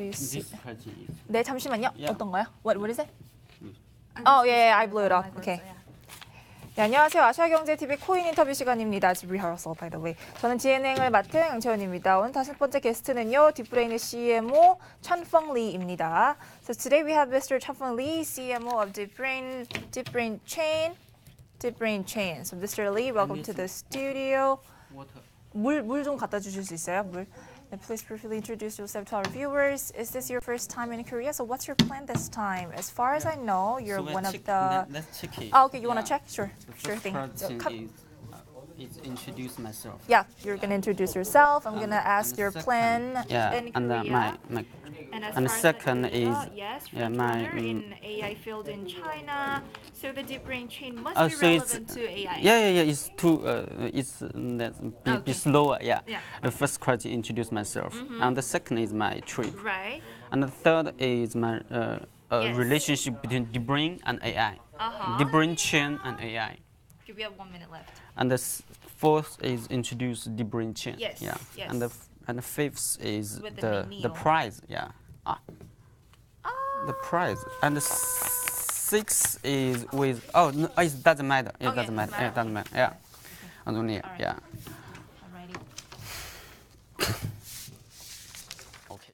do you see? This strategy is. 네, 잠시만요. Yeah. 어떤가요? What is it? Oh, yeah, I blew it off. Okay. 네, 안녕하세요. 아시아경제TV 코인 인터뷰 시간입니다. It's rehearsal, by the way. 저는 진행을 맡은 양채원입니다. 오늘 다섯 번째 게스트는요, 딥브레인의 CMO 찬펑 리입니다. So today we have Mr. 찬펑 리, CMO of Deepbrain Chain. So Mr. Lee, welcome to the studio. Water. 물 좀 갖다 주실 수 있어요? 물. Please briefly introduce yourself to our viewers. Is this your first time in Korea? So what's your plan this time? As far as I know, you're one of the... Let's check it. Oh, okay, you want to check? Sure, The sure first thing. part So, is introduce myself. yeah, you're going to introduce yourself. I'm going to ask your second- plan Yeah, in and Korea. and the second is yes, yeah, in AI field in China. So the deep brain chain must oh, be so it's relevant to AI. yeah. It's too be slower. Yeah. Yeah. The first question introduce myself, and the second is my trip, Right. and the third is my Yes. relationship between the brain and AI, the brain chain and AI, Okay, we have 1 minute left. and the fourth is introduce the brain chain. Yes, Yeah. yes. And the fifth is With the the Neo. prize. Yeah. The prize, and the sixth is with it doesn't matter. It Okay, doesn't matter. doesn't It doesn't matter. Yeah. And only All right. yeah. Alrighty. Okay.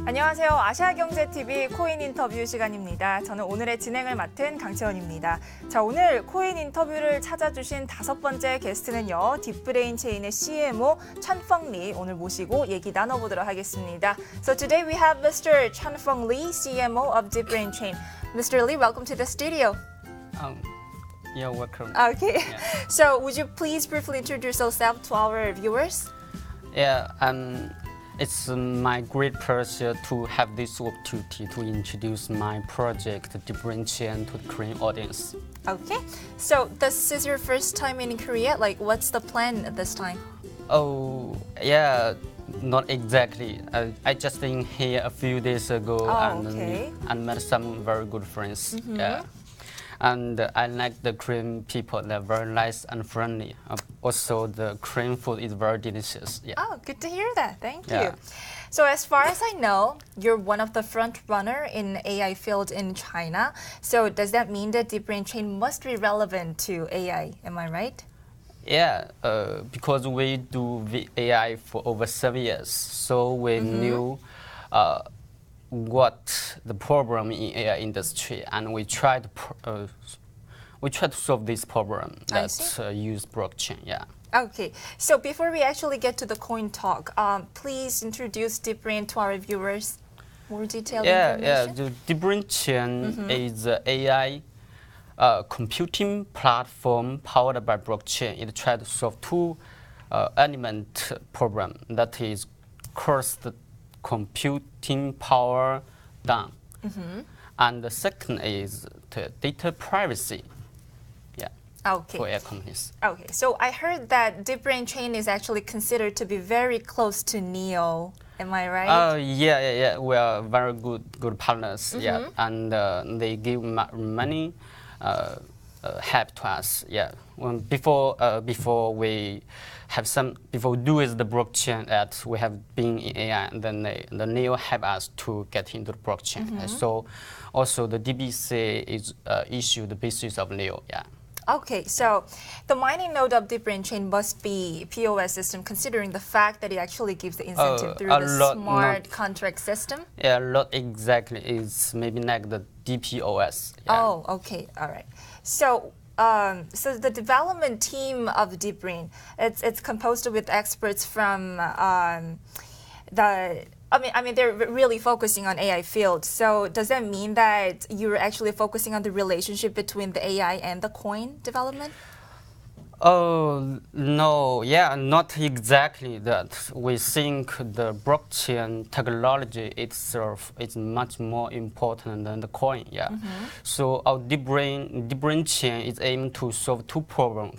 안녕하세요. 아시아경제TV 코인 인터뷰 시간입니다. 저는 오늘의 진행을 맡은 강채원입니다. 자, 오늘 코인 인터뷰를 찾아주신 다섯 번째 게스트는요, 딥브레인 체인의 CMO 찬펑 리 오늘 모시고 얘기 나눠보도록 하겠습니다. So today we have Mr. 찬펑 리, CMO of Deepbrain Chain. Mr. Lee, welcome to the studio. You're welcome. Okay. Yeah. So would you please briefly introduce yourself to our viewers? Yeah. It's my great pleasure to have this opportunity to introduce my project, the brain chain, to the Korean audience. Okay. So this is your first time in Korea. Like, what's the plan at this time? Oh, yeah, not exactly. I just been here a few days ago okay. and met some very good friends. Yeah. And I like the Korean people. They're very nice and friendly. Also, the Korean food is very delicious. Yeah. Oh, good to hear that. Thank Yeah. you. So as far as I know, you're one of the front runner in AI field in China. So does that mean that deep brain chain must be relevant to AI? Am I right? Yeah, because we do AI for over 7 years, so we knew what the problem in AI industry, and we tried to solve this problem I that see. use blockchain. Yeah. Okay. So before we actually get to the coin talk, please introduce deep brain to our viewers. More detailed information. The Deepbrain Chain is an AI computing platform powered by blockchain. It tries to solve two element problem, that is cost computing power down, and the second is the data privacy. Yeah, Okay. for AI companies. Okay. So I heard that deep brain chain is actually considered to be very close to Neo. Am I right? Yeah. We are very good partners. Yeah, and they give money, help to us. Yeah, before we do with the blockchain that we have been in AI, and then the Neo help us to get into the blockchain. And so also the DBC is issued the basis of Neo. Yeah. Okay, so the mining node of Deepbrain Chain must be POS system, considering the fact that it actually gives the incentive through a the lot smart contract system. Yeah, not exactly. It's maybe like the DPoS. Yeah. Oh, okay, all right. So, so the development team of Deepbrain, it's composed with experts from I mean, they're really focusing on AI field. So does that mean that you're actually focusing on the relationship between the AI and the coin development? No, yeah, not exactly that. We think the blockchain technology itself is much more important than the coin, yeah. So our deep brain chain is aimed to solve two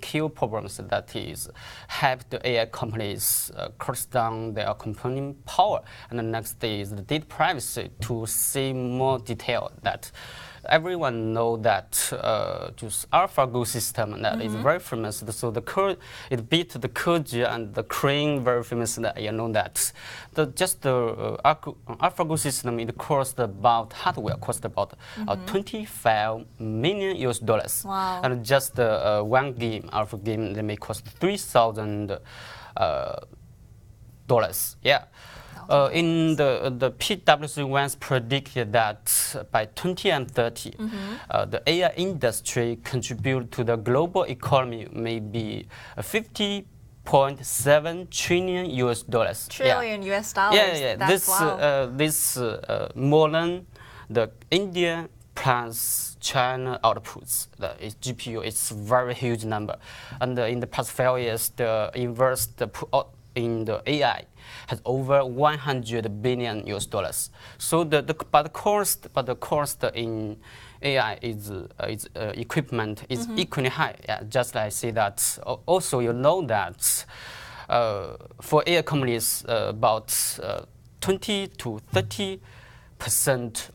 key problems, that is, help the AI companies cut down their computing power, and the next is the data privacy, to see more detail that everyone know that just AlphaGo system that is very famous. So the code, it beat the Koji and the Crane, very famous. That you know that the AlphaGo system, it cost about hardware cost about 25 million US dollars. Wow. And just one game, Alpha game, they may cost $3,000 dollars. Yeah. In the PwC once predicted that by 2030, the AI industry contribute to the global economy maybe 50.7 trillion US dollars. Trillion US dollars. Yeah. That's wow. This more than the India plus China outputs. The GPU, it's very huge number. And in the past 5 years, the invest in the AI has over 100 billion US dollars. So the cost in AI is equipment is equally high. Yeah, just like I say that. Also, you know that for AI companies, about 20 to 30%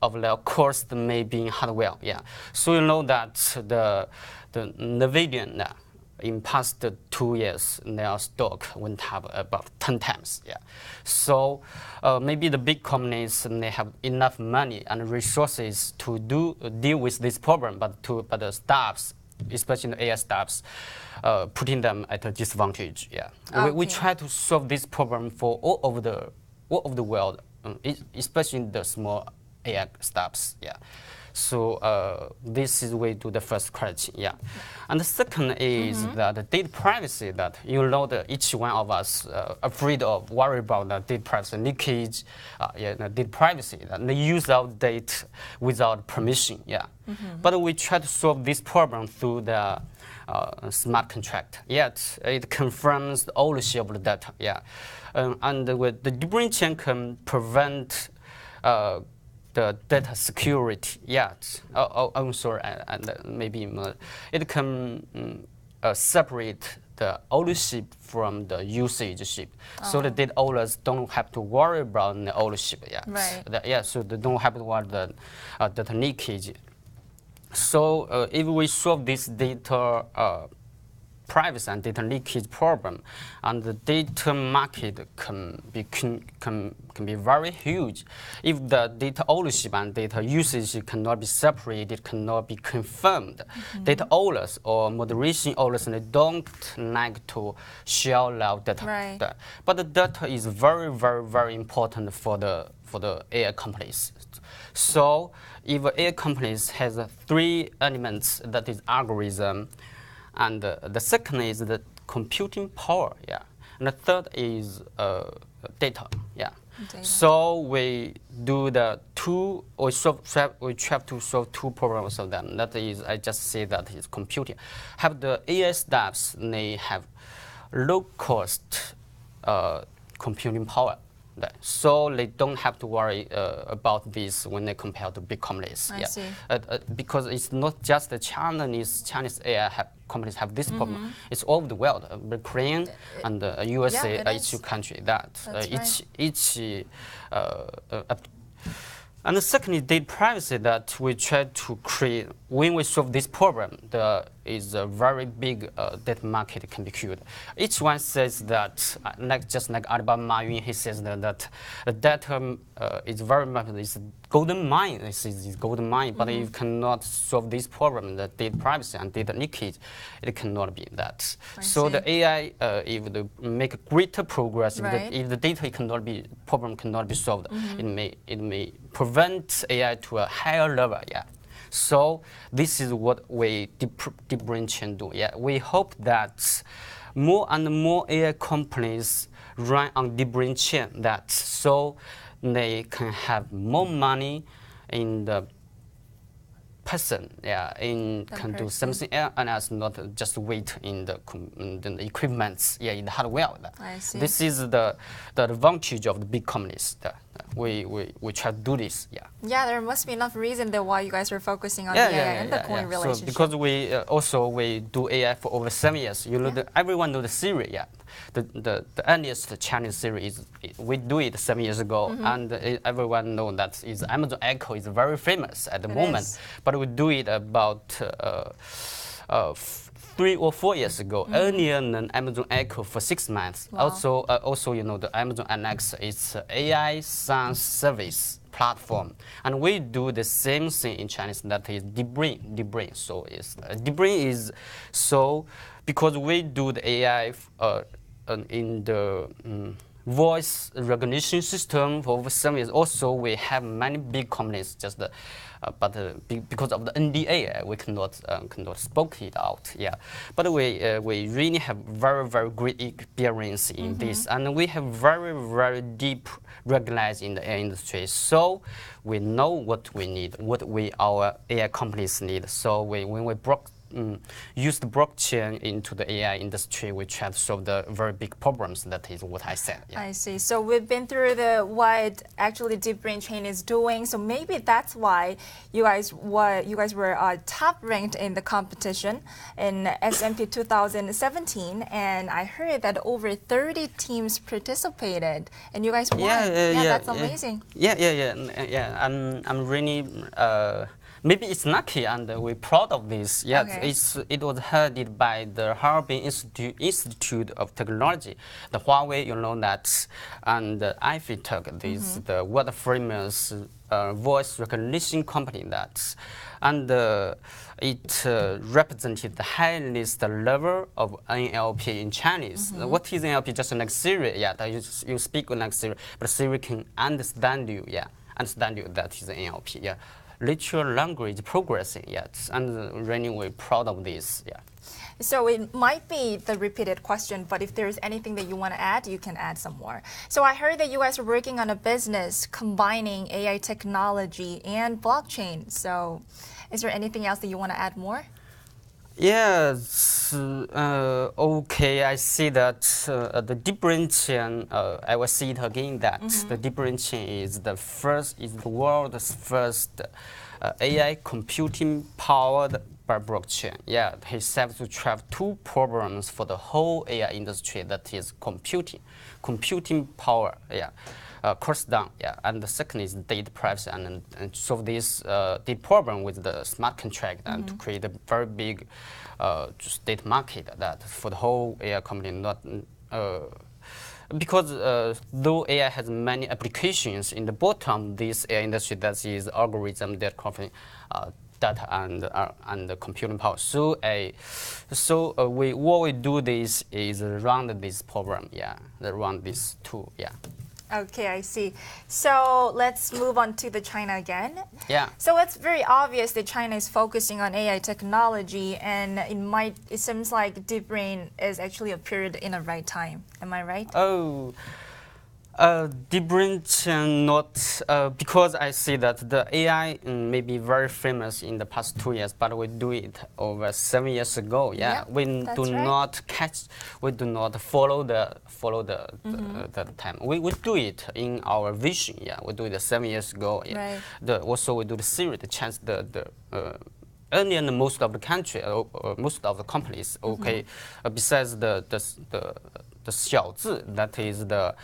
of their cost may be in hardware. Yeah. So you know that the NVIDIA in past 2 years, their stock went up about 10 times. Yeah. So maybe the big companies, they have enough money and resources to deal with this problem, but the startups, especially the AI startups, putting them at a disadvantage. Yeah. Okay. We try to solve this problem for all over the world, especially the small AI startups. Yeah. So this is we do the first question, yeah. And the second is that the data privacy, that you know that each one of us afraid of, worry about the data privacy leakage, the data privacy, that they use our data without permission, yeah. But we try to solve this problem through the smart contract. Yet it confirms the ownership of the data, yeah. And with the deep brain chain can prevent the data security, I'm sorry, and maybe it can separate the ownership from the usage. So the data owners don't have to worry about the ownership, Right. so they don't have to worry the data leakage. So if we solve this data privacy and data leakage problem, and the data market can be very huge. If the data ownership and data usage cannot be separated, cannot be confirmed, data owners or moderation owners, they don't like to share their data. Right. But the data is very, very, very important for the AI companies. So if AI companies has 3 elements, that is algorithm, and the second is the computing power, and the third is data, Data. So we do the we try to solve 2 problems of them. That is, I just say that is computing. Have the AI startups, they have low cost computing power. So they don't have to worry about this when they compare to big companies. I see. Because it's not just the Chinese AI companies have this problem. It's all over the world. Korean and USA, each country. That's right. And the second is data privacy, that we try to create. When we solve this problem, there is a very big data market can be created. Each one says that, just like Alibaba Ma Yun, he says that the data is very much is golden mine. This is golden mine, but if you cannot solve this problem, the data privacy and data leakage, it cannot be that. So the AI, if they make greater progress, if the data problem cannot be solved, it may prevent AI to a higher level. So this is what we deep brain chain do. We hope that more and more AI companies run on deep brain chain, that so they can have more money in the person, can do something else, not just wait in the equipments, in the hardware. I see. This is the advantage of the big companies. We try to do this. Yeah, there must be enough reason there why you guys are focusing on AI and the coin relationship. So because we do AI for over 7 years, everyone knows the Siri. The earliest Chinese Siri is we do it 7 years ago, and everyone knows that Amazon Echo is very famous at the moment. But we do it about 3 or 4 years ago, earlier than Amazon Echo for 6 months. Wow. Also, the Amazon Alexa is AI science service platform, and we do the same thing in Chinese. That is deep brain. So deep brain is so because we do the AI in the voice recognition system for over 7 years. Also, we have many big companies because of the NDA, we cannot speak it out. But we really have very great experience in this, and we have very deep recognized in the AI industry. So we know what we need, what our AI companies need. So when we use the blockchain into the AI industry, we try to solve the very big problems. That is what I said. I see. So we've been through what actually Deep Brain Chain is doing. So maybe that's why you guys were top ranked in the competition in SMP 2017, and I heard that over 30 teams participated, and you guys won. That's amazing. I'm really. Maybe it's lucky, and we're proud of this. It was headed by the Harbin Institute of Technology, the Huawei, that, and iFiTech, this the world famous voice recognition company and it represented the highest level of NLP in Chinese. What is NLP? Just like Siri, you speak like Siri, but Siri can understand you, understand you. That is NLP, Natural language progressing, and really we're proud of this, So it might be the repeated question, but if there's anything that you want to add, you can add some more. So I heard that you guys are working on a business combining AI technology and blockchain. So is there anything else that you want to add more? Yes, okay, I see that the deep brain chain, I will see it again that the deep brain chain is the world's first AI computing powered by blockchain. He serves to solve 2 problems for the whole AI industry, that is computing power, cost down, and the second is data privacy, and solve this the problem with the smart contract and to create a very big data market that for the whole AI company, not because though AI has many applications in the bottom, this AI industry that is algorithm that covering data and the computing power. So what we do this is run this program, run this tool, Okay, I see. So let's move on to China again. So it's very obvious that China is focusing on AI technology, and it seems like Deep Brain is actually appeared in the right time. Am I right? Deep brain chain not because I see that the AI may be very famous in the past 2 years, but we do it over 7 years ago. We do not follow the time. We do it in our vision. We do it 7 years ago. Also we do the series, the chance earlier than most of the country, most of the companies. Besides the Xiaozi, that is the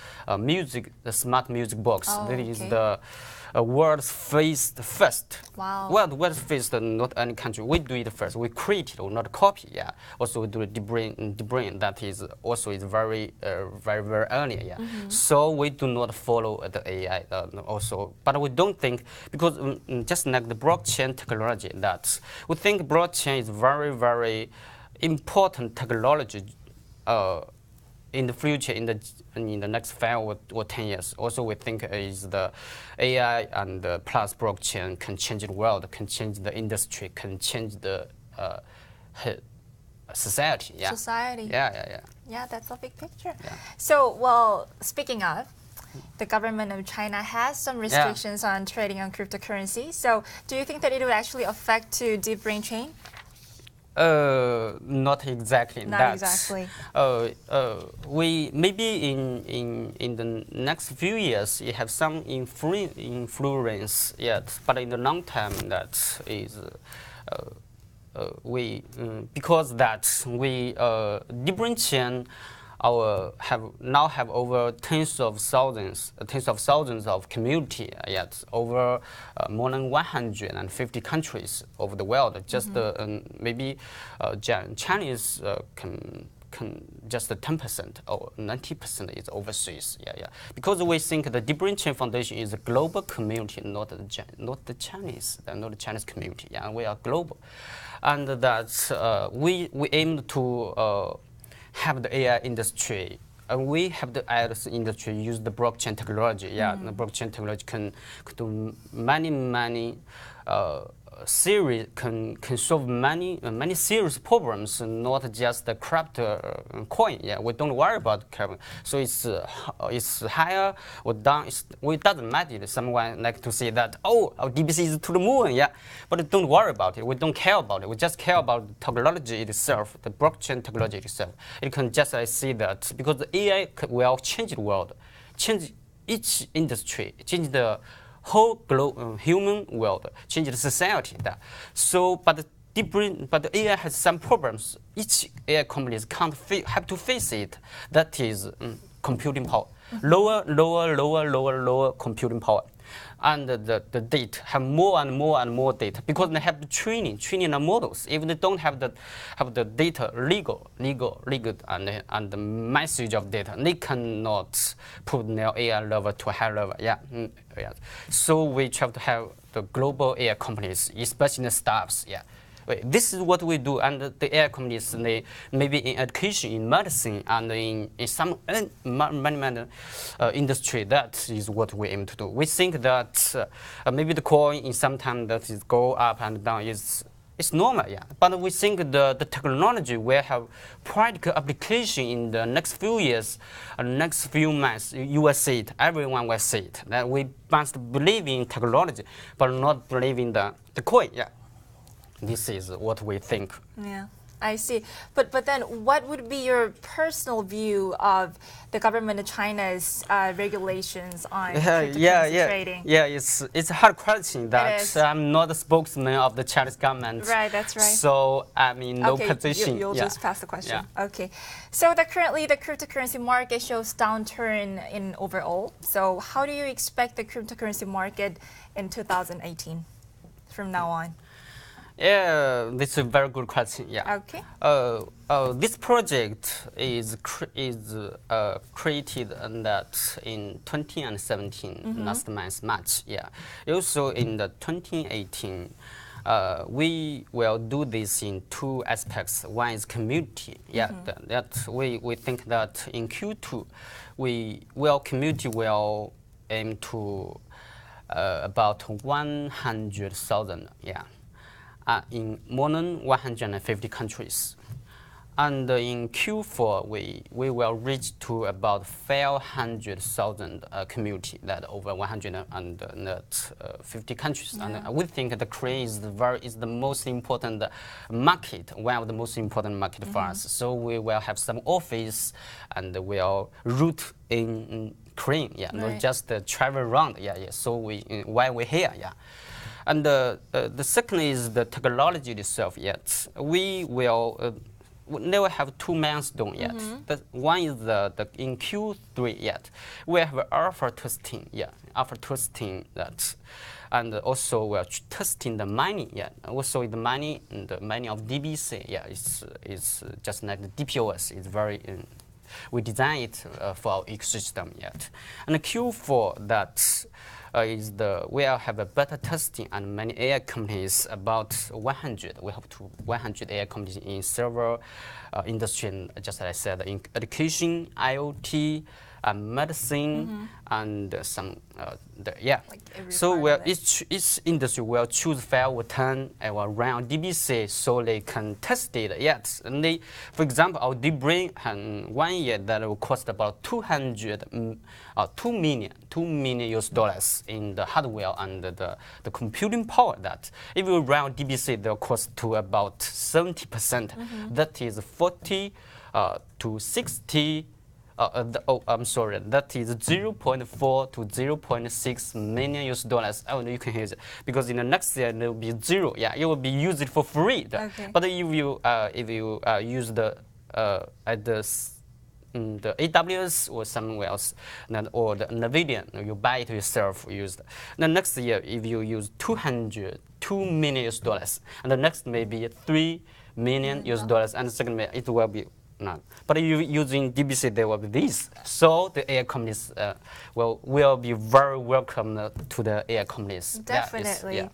smart music box. That is the world's first. Wow. World's first, not any country. We do it first. We create it, or not copy. Also, we do deep brain. That is also very early. So we do not follow the AI also, but we don't think because just like the blockchain technology, that we think blockchain is very important technology. In the future, in the next 5 or 10 years, also we think is the AI and plus blockchain can change the world, can change the industry, can change the society. Society. Yeah, that's a big picture. So, well, speaking of, the government of China has some restrictions on trading on cryptocurrency. So do you think that it would actually affect to deep brain chain? Not exactly. Not exactly. We maybe in the next few years it have some influence yet, but in the long term that is because that we deep brain chain now have over tens of thousands of community, yet over more than 150 countries over the world. Just maybe Chinese can just 10% or 90% is overseas. Because we think the Deep Brain Chain Foundation is a global community, not the Chinese community. We are global, and that we aim to have the AI industry, and we have the AI industry use the blockchain technology. The blockchain technology can do many series can solve many serious problems, not just the crypto coin. We don't worry about carbon. So it's higher or down. It doesn't matter. Someone like to say that our DBC is to the moon. But don't worry about it. We don't care about it. We just care about the technology itself, the blockchain technology itself. It can just see that because the AI will change the world, change each industry, change the whole human world, change the society. But the AI has some problems. Each AI companies have to face it. That is computing power, lower computing power, and the data have more and more data because they have the training the models. If they don't have the data legal and the message of data, they cannot put their AI level to a high level. So we try to have the global AI companies, especially the startups. This is what we do, and the AI companies, they maybe in education, in medicine, and in some many industry. That is what we aim to do. We think that maybe the coin in some time that is go up and down it's normal, But we think the technology will have practical application in the next few years, next few months. You will see it. Everyone will see it. That we must believe in technology, but not believe in the coin. This is what we think. I see. But then what would be your personal view of the government of China's regulations on cryptocurrency trading? It's a hard question that I'm not the spokesman of the Chinese government. Right, that's right. So I'm in no position. You'll just pass the question. Okay. So currently the cryptocurrency market shows downturn in overall. So how do you expect the cryptocurrency market in 2018 from now on? This is a very good question. Okay. This project is created in 2017, last month, March. Also in the 2018, we will do this in two aspects. One is community. That we think that in Q2, community will aim to about 100,000. In more than 150 countries. And in Q4, we will reach to about 500,000 community that over 150 countries. And we think that Korea is the most important market, one of the most important market for us. So we will have some office and we'll root in Korea, not just travel around. So while we're here, And the second is the technology itself. We will never have two milestones yet. One is in Q3 we have alpha testing. Alpha testing that, and also we're testing the mining. Also the mining of DBC. It's just like the DPoS. It's very. We design it for our ecosystem And the Q4 that. We'll have a better testing and many AI companies, about 100. We have 100 AI companies in several industries, just as I said, in education, IoT, medicine, and some Like every So part well, of it. each industry will choose 5 or 10 around DBC so they can test it. Yes, and they, for example, our deep brain 1 year that will cost about 2 million US dollars in the hardware and the computing power. That if you run DBC, they'll cost to about 70%. That is 40 to 60. I'm sorry, that is 0.4 to 0.6 million US dollars. Oh, no, you can use it because in the next year it will be 0. Yeah, you will be used for free. Okay. But if you use the the AWS or somewhere else, or the NVIDIA, you buy it yourself. Use it. The next year, if you use 2 million US dollars, and the next maybe 3 million US dollars, and the second it will be none. But if you're using DBC, there will be this. So the AI companies will be very welcome to the AI companies. Definitely. Yeah,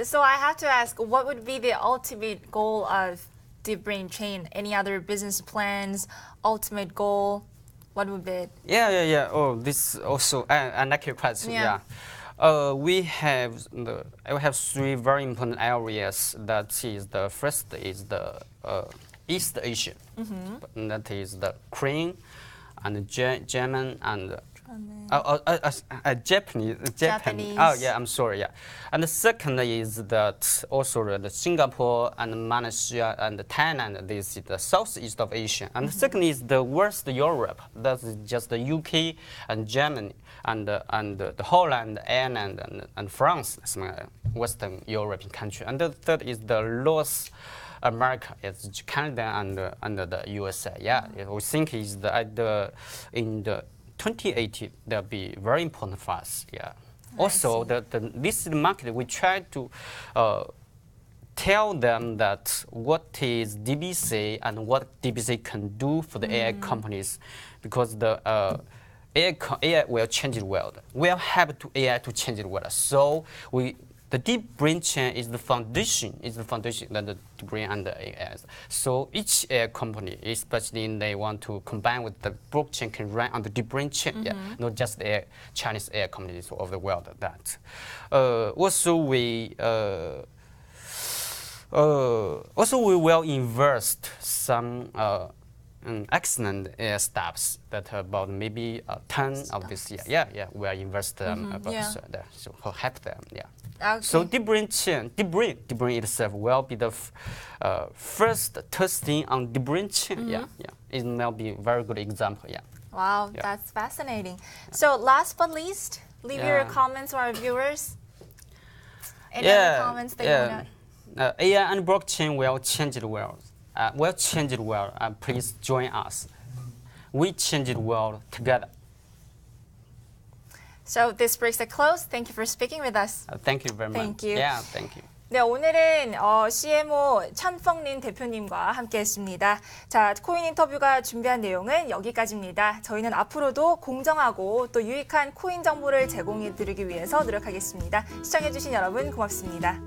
So I have to ask, what would be the ultimate goal of Deep Brain Chain? Any other business plans, ultimate goal? What would be it? Yeah. Oh, this also an accurate question. Yeah. We have 3 very important areas. That is the first is the East Asia. That is the Korean and German and Japanese. Oh yeah, I'm sorry. Yeah, and the second is that also the Singapore and Malaysia and Thailand. This is the southeast of Asia. And the second is the West Europe. That is just the UK and Germany and the Holland, Ireland and France, some Western European country. And the third is the North America, it's Canada and the USA. Yeah, we think is in the 2080 they'll be very important for us. Yeah. Also, this market we try to tell them that what is DBC and what DBC can do for the AI companies, because the AI will change the world. We'll have to AI to change the world. So the deep brain chain is the foundation. That the deep brain and the AI. So each AI company, especially they want to combine with the blockchain, can run on the deep brain chain. Yeah, not just the Chinese AI companies of the world. That also we will invest some excellent AI staffs that are about maybe 10 of this year. Yeah, we are invest them about so help them. Yeah. Okay. So deep brain itself will be the first testing on deep brain chain. Yeah. It will be a very good example. Yeah. Wow, that's fascinating. So last but least, leave your comments to our viewers. Any other comments that you want to? AI and blockchain will change the world. Please join us. We change the world together. So this brings a close. Thank you for speaking with us. Thank you very much. Thank you. Yeah, thank you. 네, 오늘은 CMO 찬펑린 대표님과 함께했습니다. 자, 코인 인터뷰가 준비한 내용은 여기까지입니다. 저희는 앞으로도 공정하고 또 유익한 코인 정보를 제공해드리기 위해서 노력하겠습니다. 시청해주신 여러분 고맙습니다.